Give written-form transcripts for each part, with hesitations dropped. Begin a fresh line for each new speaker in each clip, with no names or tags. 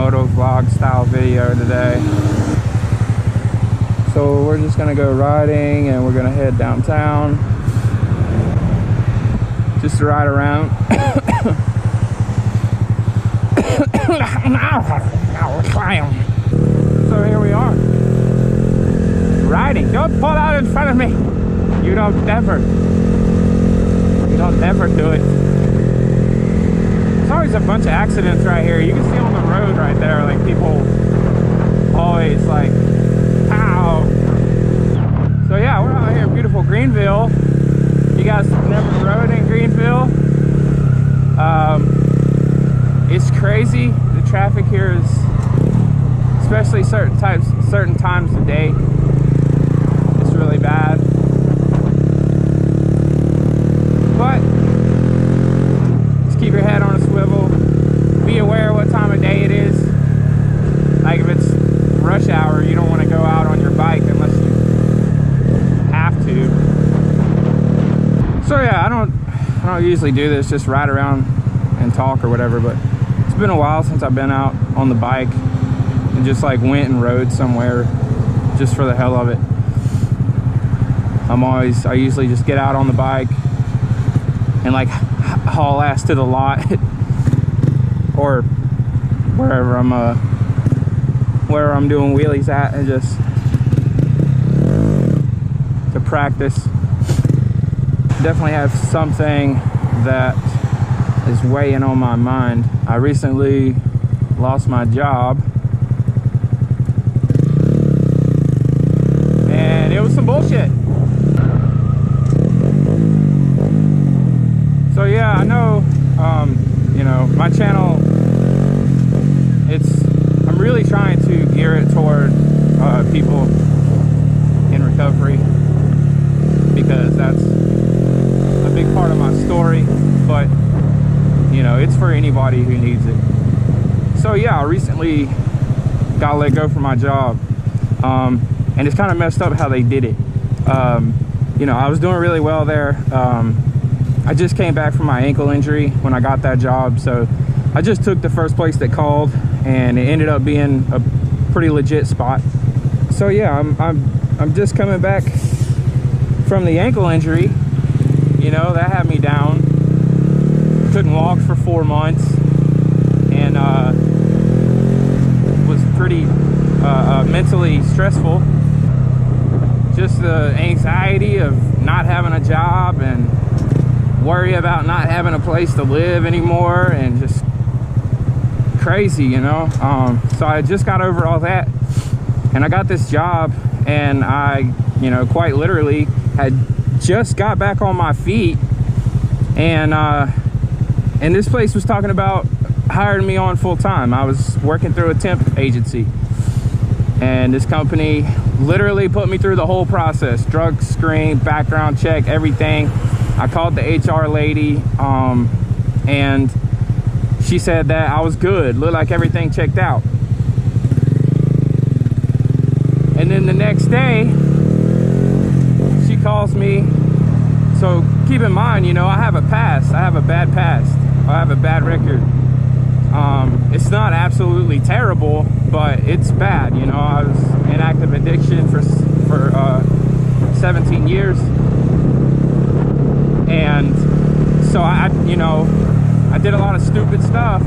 moto vlog style video today. So we're just gonna go riding and we're gonna head downtown just to ride around. So here we are, riding. Don't pull out in front of me. You don't ever do it. There's always a bunch of accidents right here. You can see on the road right there, like people always like, ow. So yeah, we're out here in beautiful Greenville. You guys never rode in Greenville? It's crazy. The traffic here is, especially certain times of day, it's really bad. But just keep your head on a swivel. Be aware what time of day it is. Like if it's rush hour, you don't want to go out on your bike unless you have to. So yeah, I don't usually do this, just ride around and talk or whatever, but it's been a while since I've been out on the bike and just like went and rode somewhere just for the hell of it. I usually just get out on the bike and like haul ass to the lot or wherever I'm doing wheelies at, and just to practice. Definitely have something that is weighing on my mind. I recently lost my job and it was some bullshit. So yeah, I know, you know, my channel, I'm really trying to gear it toward people in recovery, because that's a big part of my story, but you know, it's for anybody who needs it. So yeah, I recently got let go from my job, and it's kind of messed up how they did it. You know, I was doing really well there. I just came back from my ankle injury when I got that job, so I just took the first place that called, and it ended up being a pretty legit spot. So yeah, I'm just coming back from the ankle injury. You know, that had me down. Couldn't walk for 4 months, and was pretty mentally stressful. Just the anxiety of not having a job and worry about not having a place to live anymore, and just crazy, you know. So I just got over all that, and I got this job, and I, you know, quite literally had just got back on my feet, and this place was talking about hiring me on full-time. I was working through a temp agency, and this company literally put me through the whole process: drug screen, background check, everything. I called the HR lady, and she said that I was good, looked like everything checked out. And then the next day, she calls me. So keep in mind, you know, I have a past. I have a bad past. I have a bad record. It's not absolutely terrible, but it's bad. You know, I was in active addiction for 17 years. And so I did a lot of stupid stuff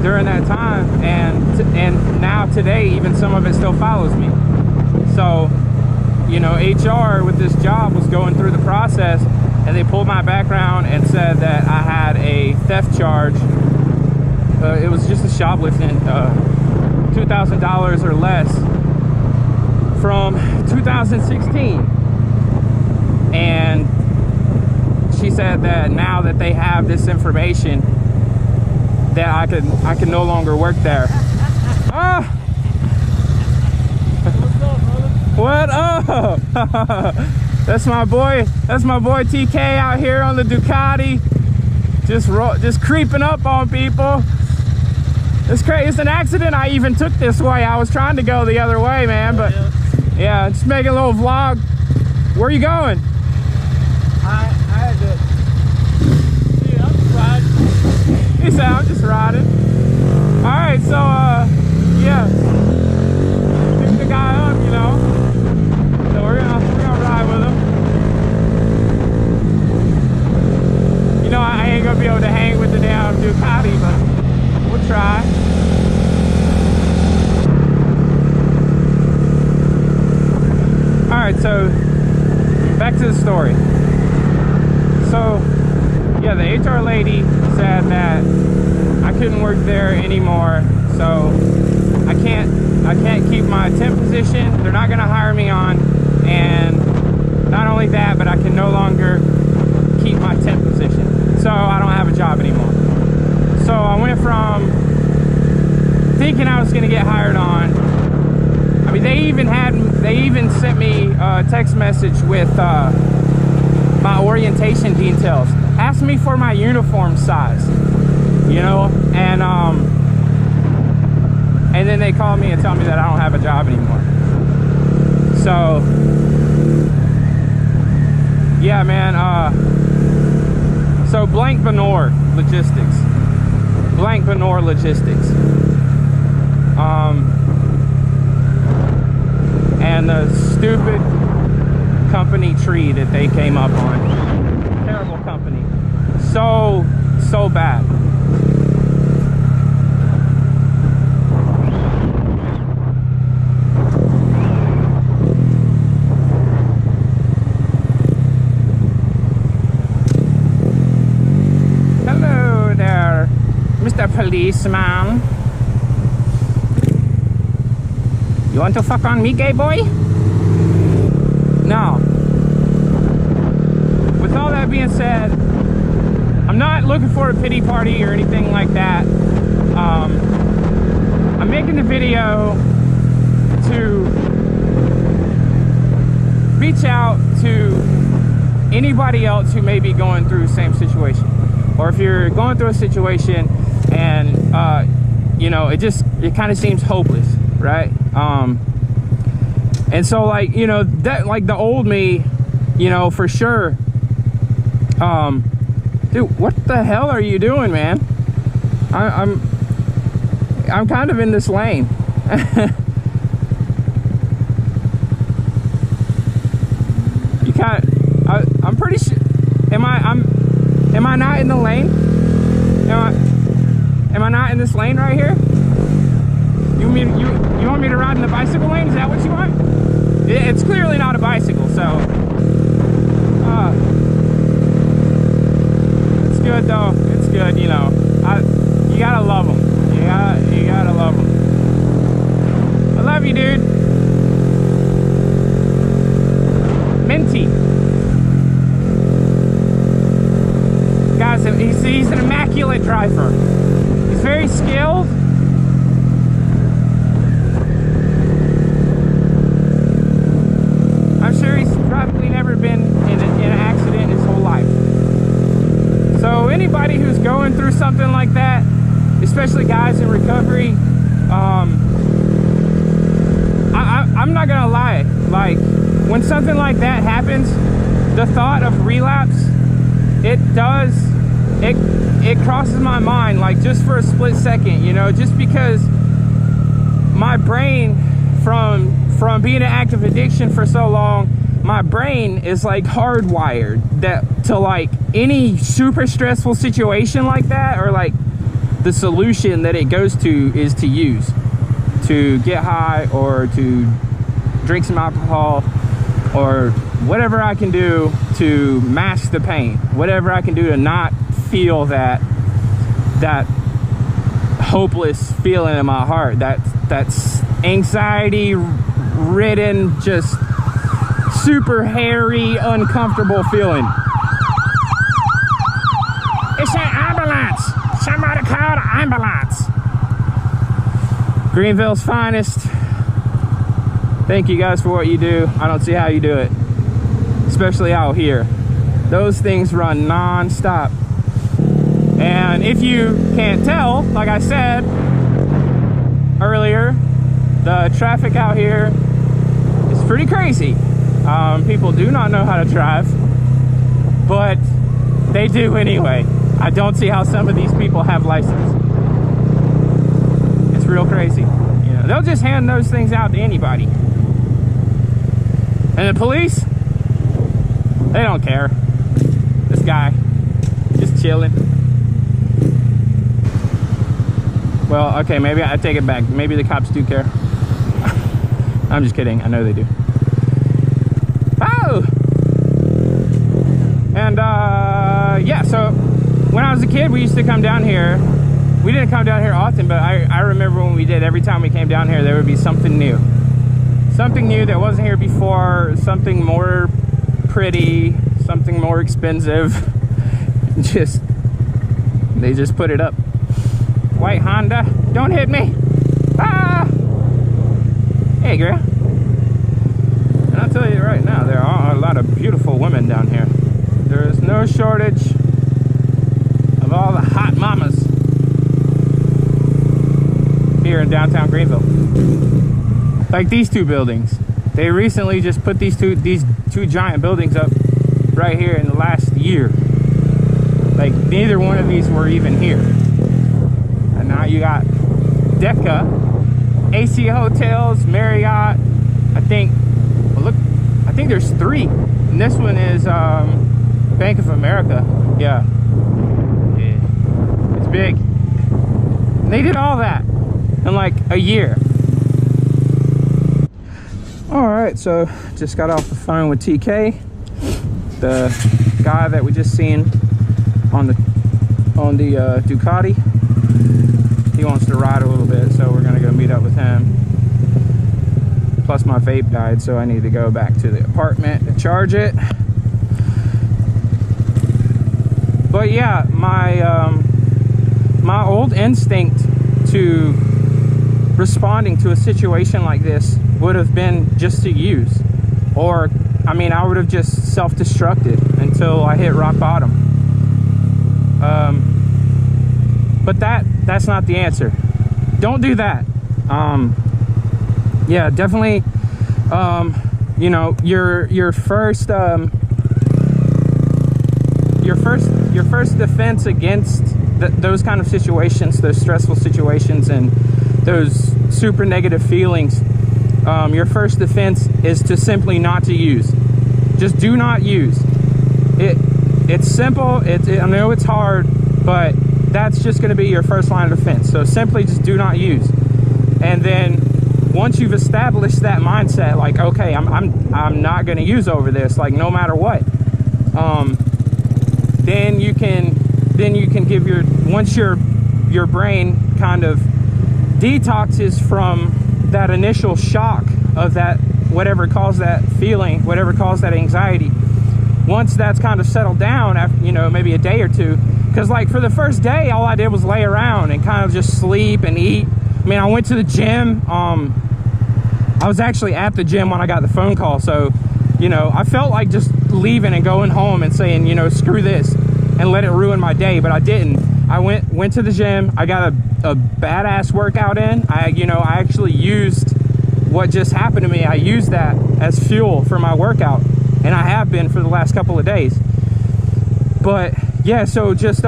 during that time, and now today even some of it still follows me. So, you know, HR with this job was going through the process, and they pulled my background and said that I had a theft charge. It was just a shoplifting, $2,000 or less from 2016. And she said that now that they have this information, that I can no longer work there. Ah! What up? That's my boy TK out here on the Ducati, just creeping up on people. It's crazy. It's an accident I even took this way. I was trying to go the other way, man, but yeah, just making a little vlog. Where are you going?
I had to. Yeah, I'm just riding.
He said, I'm just riding. Alright, so yeah. Pick the guy up, you know. So we're gonna ride with him. You know, I ain't gonna be able to hang with the damn Ducati, but we'll try. Alright, so back to the story. So yeah, the HR lady said that I couldn't work there anymore, so I can't keep my temp position. They're not gonna hire me on, and not only that, but I can no longer keep my temp position, so I don't have a job anymore. So I went from thinking I was gonna get hired on. I mean, they even sent me a text message with my orientation details. Asked me for my uniform size, you know, and then they called me and tell me that I don't have a job anymore. So yeah, man. So Blank Benor Logistics. And the stupid company tree that they came up on. Terrible company. So bad. Hello there, Mr. Policeman. You want to fuck on me, gay boy? No. With all that being said, I'm not looking for a pity party or anything like that. I'm making the video to reach out to anybody else who may be going through the same situation. Or if you're going through a situation and, you know, it kind of seems hopeless, right? And so, like, you know, that, like, the old me, you know, for sure. Dude, what the hell are you doing, man? I'm kind of in this lane. You can't. I'm pretty sure. Am I not in the lane? Am I not in this lane right here? You want me to ride in the bicycle lane? Is that what you want? It's clearly not a bicycle, so it's good though. It's good, you know. You gotta love them. You gotta love them. I love you, dude. Minty. Guys, he's an immaculate driver. He's very skilled. I'm sure he's probably never been in an accident his whole life. So anybody who's going through something like that, especially guys in recovery, I'm not gonna lie, like, when something like that happens, the thought of relapse, it crosses my mind, like, just for a split second, you know, just because my brain, from being an active addiction for so long, my brain is like hardwired that to, like, any super stressful situation like that, or like the solution that it goes to is to use, to get high or to drink some alcohol or whatever I can do to mask the pain, whatever I can do to not feel that hopeless feeling in my heart, that's anxiety ridden, just super hairy, uncomfortable feeling. It's an ambulance. Somebody call the ambulance. Greenville's finest. Thank you guys for what you do. I don't see how you do it, especially out here. Those things run non-stop. And if you can't tell, like I said earlier, the traffic out here is pretty crazy. People do not know how to drive, but they do anyway. I don't see how some of these people have license. real crazy. You know, they'll just hand those things out to anybody. And the police, they don't care. This guy, just chilling. Well, okay, maybe I take it back. Maybe the cops do care. I'm just kidding. I know they do. Oh! And, yeah, so when I was a kid, we used to come down here. We didn't come down here often, but I remember when we did, every time we came down here, there would be something new. Something new that wasn't here before, something more pretty, something more expensive. They just put it up. White Honda, don't hit me. Ah! Hey, girl. And I'll tell you right now, there are a lot of beautiful women down here. There is no shortage of all the hot mamas here in downtown Greenville. Like these two buildings. They recently just put these two giant buildings up right here in the last year. Like neither one of these were even here. And now you got Deca, AC Hotels, Marriott. I think, well, look, I think there's 3. And this one is Bank of America. Yeah. It's big. And they did all that in like a year. All right, so just got off the phone with TK, the guy that we just seen on the Ducati. He wants to ride a little bit, so we're gonna go meet up with him. Plus my vape died, so I need to go back to the apartment to charge it. But yeah, my old instinct to responding to a situation like this would have been just to use, or I mean, I would have just self-destructed until I hit rock bottom. But that's not the answer. Don't do that. Yeah, definitely. You know, your first defense against those kind of situations, those stressful situations, and those super negative feelings. Your first defense is to simply not to use. Just do not use it. It's simple. I know it's hard, but that's just going to be your first line of defense. So simply just do not use. And then once you've established that mindset, like, okay, I'm not going to use over this, like no matter what, then you can give once your brain kind of detoxes from that initial shock of that, whatever caused that feeling, whatever caused that anxiety. Once that's kind of settled down after, you know, maybe a day or two, because like for the first day, all I did was lay around and kind of just sleep and eat. I mean, I went to the gym. I was actually at the gym when I got the phone call, so you know, I felt like just leaving and going home and saying, you know, screw this and let it ruin my day, but I didn't. I went to the gym. I got a badass workout in. I actually used what just happened to me. I used that as fuel for my workout, and I have been for the last couple of days. But yeah, so just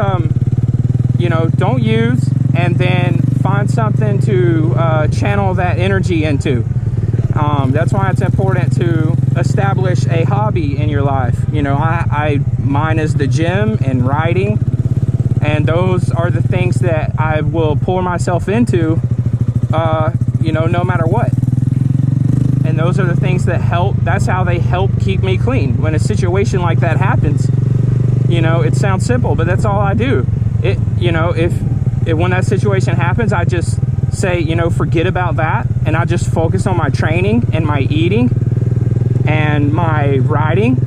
you know, don't use, and then find something to channel that energy into. That's why it's important to establish a hobby in your life. You know, mine is the gym and riding, and those are the things that I will pour myself into, you know, no matter what. And those are the things that help. That's how they help keep me clean. When a situation like that happens, you know, it sounds simple, but that's all I do. You know, if when that situation happens, I just say, you know, forget about that, and I just focus on my training and my eating and my riding,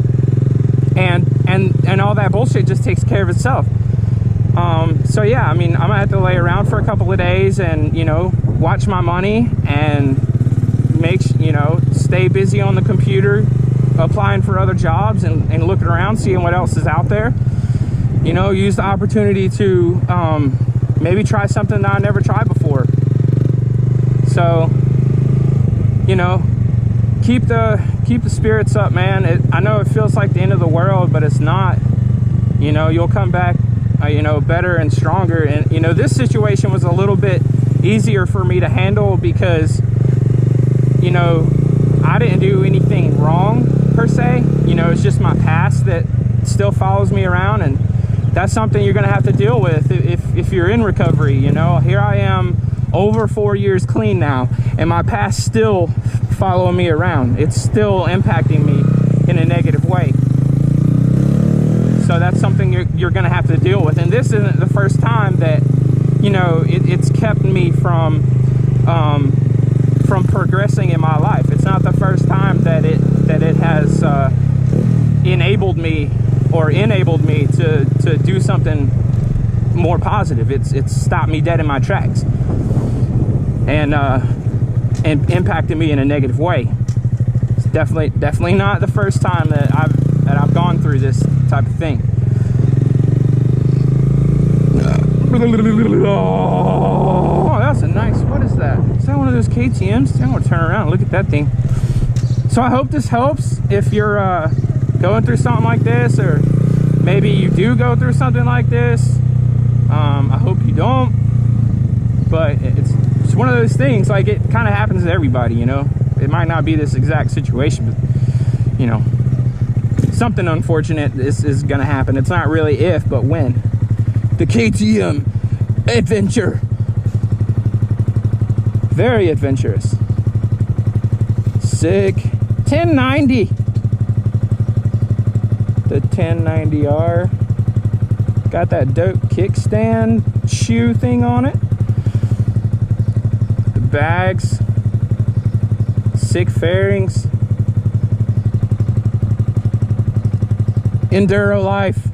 and all that bullshit just takes care of itself. So yeah, I mean, I'm gonna have to lay around for a couple of days and, you know, watch my money and you know, stay busy on the computer, applying for other jobs and looking around, seeing what else is out there. You know, use the opportunity to maybe try something that I never tried before. So, you know, keep the spirits up, man. I know it feels like the end of the world, but it's not. You know, you'll come back, you know, better and stronger. And you know, this situation was a little bit easier for me to handle because, you know, I didn't do anything wrong per se. You know, it's just my past that still follows me around, and that's something you're gonna have to deal with if you're in recovery. You know, here I am over 4 years clean now, and my past still following me around. It's still impacting me in a negative way. So that's something you're gonna have to deal with. And this isn't the first time that, you know, it's kept me from progressing in my life. It's not the first time that it has enabled me to do something more positive. It's stopped me dead in my tracks and impacted me in a negative way. It's definitely not the first time that I've gone through this type of thing. Oh, that's a nice, what is that? Is that one of those KTMs? I'm gonna turn around and look at that thing. So I hope this helps if you're going through something like this, or maybe you do go through something like this. I hope you don't, but it's one of those things, like, it kind of happens to everybody, you know. It might not be this exact situation, but, you know, something unfortunate is gonna happen. It's not really if, but when. The KTM adventure, very adventurous. Sick. 1090, the 1090R, got that dope kickstand shoe thing on it. The bags, sick fairings, enduro life.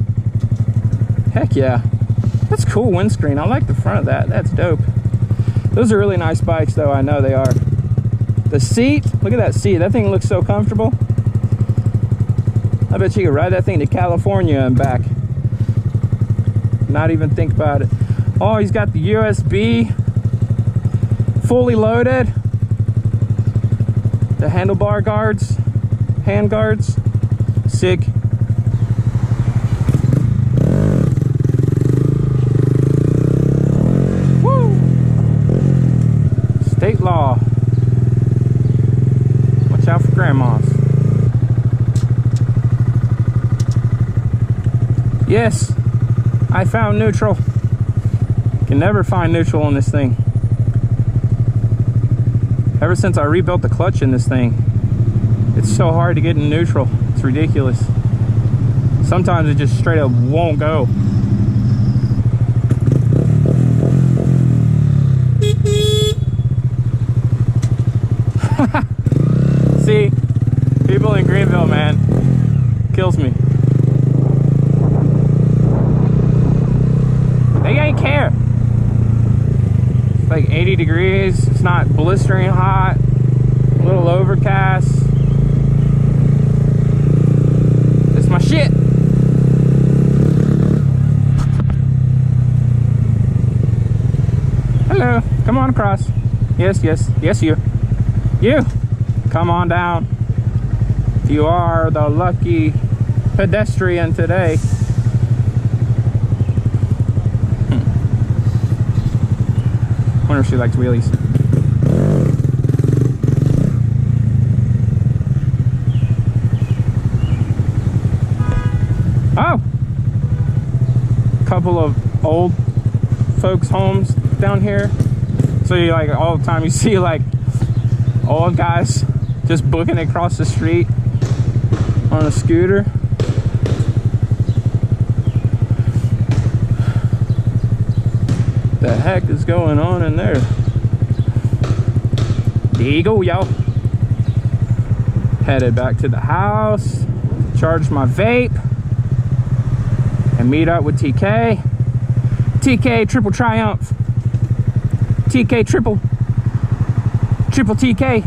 Heck yeah, that's cool windscreen. I like the front of that. That's dope. Those are really nice bikes though, I know they are. The seat, look at that seat. That thing looks so comfortable. I bet you could ride that thing to California and back. Not even think about it. Oh, he's got the USB fully loaded. The handlebar guards, hand guards, sick. Woo! State law. Watch out for grandmas. Yes, I found neutral. Can never find neutral on this thing. Ever since I rebuilt the clutch in this thing, it's so hard to get in neutral. It's ridiculous. Sometimes it just straight up won't go. See, people in Greenville, man, kills me. They ain't care. It's like 80 degrees. It's not blistering hot. A little overcast. It's my shit. Hello. Come on across. Yes, yes, yes, you. You. Come on down. You are the lucky pedestrian today. Wonder if she likes wheelies. Oh! Couple of old folks' homes down here. So you, like, all the time you see, like, old guys just booking across the street on a scooter. The heck is going on in there? There you go, y'all. Headed back to the house, charge my vape, and meet up with TK. TK triple triumph. TK triple TK.